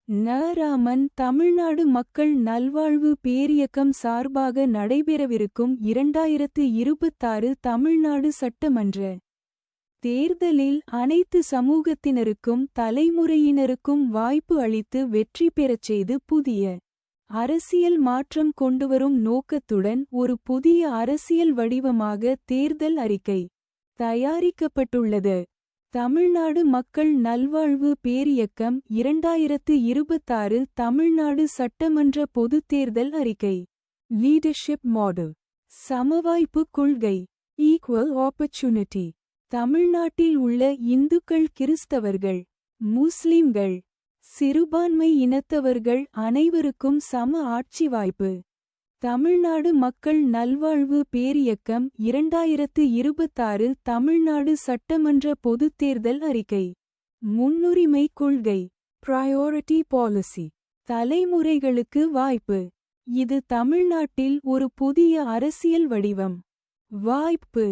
ந.ராமன் தமிழ்நாடு மக்கள் நல்வாழ்வு பேரியக்கம் சார்பாக நடைபெறவிருக்கும் 2026 தமிழ்நாடு சட்டமன்ற தேர்தலில் அனைத்து சமூகத்தினருக்கும் தலைமுறையினருக்கும் வாய்ப்பு அளித்து வெற்றி பெறச் செய்து புதிய அரசியல் மாற்றம் கொண்டுவரும் நோக்கத்துடன் ஒரு புதிய அரசியல் வடிவமாக தேர்தல் அறிக்கை தயாரிக்கப்பட்டுள்ளது. தமிழ்நாடு மக்கள் நல்வாழ்வு பேரியக்கம் 2026 தமிழ்நாடு சட்டமன்ற பொதுத் தேர்தல் அறிக்கை. Leadership model. சமவாய்ப்பு கொள்கை. Equal opportunity. தமிழ்நாட்டில் உள்ள இந்துக்கள், கிறிஸ்தவர்கள், முஸ்லிம்கள், சிறுபான்மை இனத்தவர்கள் அனைவருக்கும் சம ஆட்சி வாய்ப்பு. தமிழ்நாடு மக்கள் நல்வாழ்வு பேரியக்கம் 2026 தமிழ்நாடு சட்டமன்ற பொதுத் தேர்தல் அறிக்கை. முன்னுரிமை கொள்கை. Priority policy. தலைமுறைகளுக்கு வாய்ப்பு. இது தமிழ்நாட்டில் ஒரு புதிய அரசியல் வடிவம். வாய்ப்பு.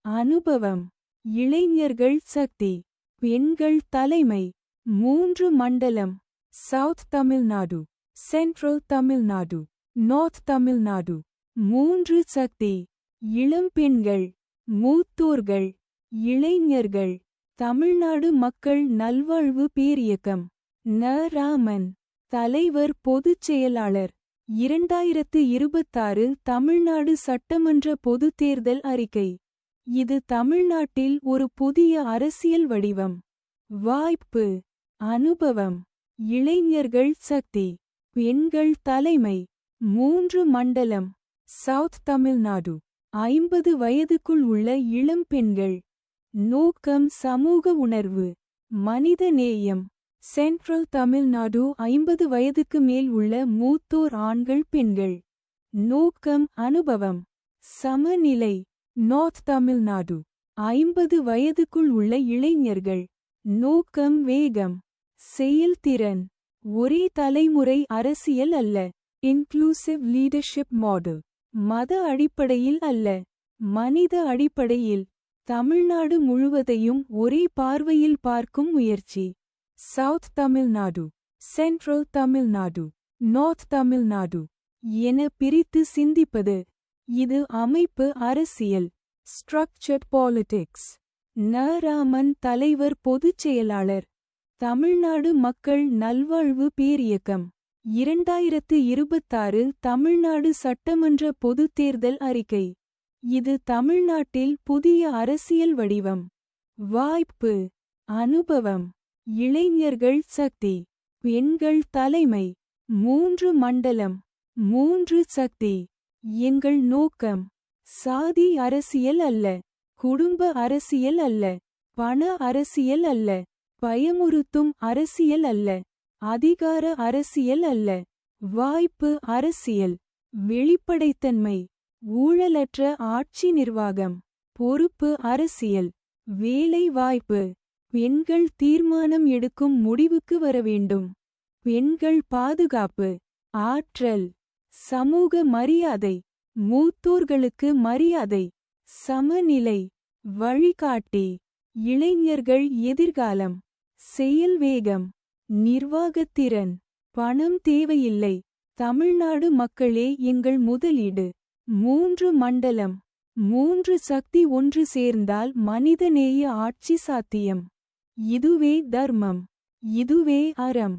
அனுபவம். இளைஞர்கள் சக்தி. பெண்கள் தலைமை. 3 மண்டலம். South Tamil Nadu, central Tamil Nadu, north Tamil Nadu. 3 சக்தி. இளம் பெண்கள், மூத்தோர்கள், இளைஞர்கள். தமிழ்நாடு மக்கள் நல்வாழ்வு பேரியக்கம். ந.ராமன், தலைவர், பொதுச் செயலாளர். 2026 தமிழ்நாடு சட்டமன்ற பொதுத் தேர்தல் அறிக்கை. இது தமிழ்நாட்டில் ஒரு புதிய அரசியல் வடிவம். வாய்ப்பு. அனுபவம். இளைஞர்கள் சக்தி. பெண்கள் தலைமை. 3 மண்டலம். சவுத் தமிழ்நாடு. 50 வயதுக்குள் உள்ள இளம் பெண்கள். நோக்கம் சமூக உணர்வு, மனித நேயம். சென்ட்ரல் தமிழ்நாடு 50 வயதுக்கு மேல் உள்ள மூத்தோர் ஆண்கள், பெண்கள். நோக்கம் அனுபவம், சமநிலை. நார்த் தமிழ்நாடு 50 வயதுக்குள் உள்ள இளைஞர்கள். நோக்கம் வேகம், செயல்திறன். ஒரே தலைமுறை அரசியல் அல்ல. Inclusive leadership model. மத அடிப்படையில் அல்ல, மனித அடிப்படையில். தமிழ்நாடு முழுவதையும் ஒரே பார்வையில் பார்க்கும் முயற்சி. South Tamil Nadu, central Tamil Nadu, north Tamil Nadu என பிரித்து சிந்திப்பது. இது அமைப்பு அரசியல். Structured politics. ந.ராமன், தலைவர், பொதுச் செயலாளர். தமிழ்நாடு மக்கள் நல்வாழ்வு பேரியக்கம். 2026 தமிழ்நாடு சட்டமன்ற பொதுத் தேர்தல் அறிக்கை. இது தமிழ்நாட்டில் புதிய அரசியல் வடிவம். வாய்ப்பு. அனுபவம். இளைஞர்கள் சக்தி. பெண்கள் தலைமை. 3 மண்டலம். 3 சக்தி. எங்கள் நோக்கம் சாதி அரசியல் அல்ல, குடும்ப அரசியல் அல்ல, பண அரசியல் அல்ல, பயமுறுத்தும் அரசியல் அல்ல, அதிகார அரசியல் அல்ல. வாய்ப்பு அரசியல். வெளிப்படைத்தன்மை. ஊழலற்ற ஆட்சி நிர்வாகம். பொறுப்பு அரசியல். வேலை வாய்ப்பு. பெண்கள் தீர்மானம் எடுக்கும் முடிவுக்கு வர வேண்டும். பெண்கள் பாதுகாப்பு. ஆற்றல். சமூக மரியாதை. மூத்தோர்களுக்கு மரியாதை. சமநிலை. வழிகாட்டி. இளைஞர்கள் எதிர்காலம். செயல் வேகம். நிர்வாகத்திறன். பணம் தேவையில்லை, தமிழ்நாடு மக்களே எங்கள் முதலீடு. 3 மண்டலம். 3 சக்தி ஒன்று சேர்ந்தால் மனிதநேய ஆட்சி சாத்தியம். இதுவே தர்மம். இதுவே அறம்.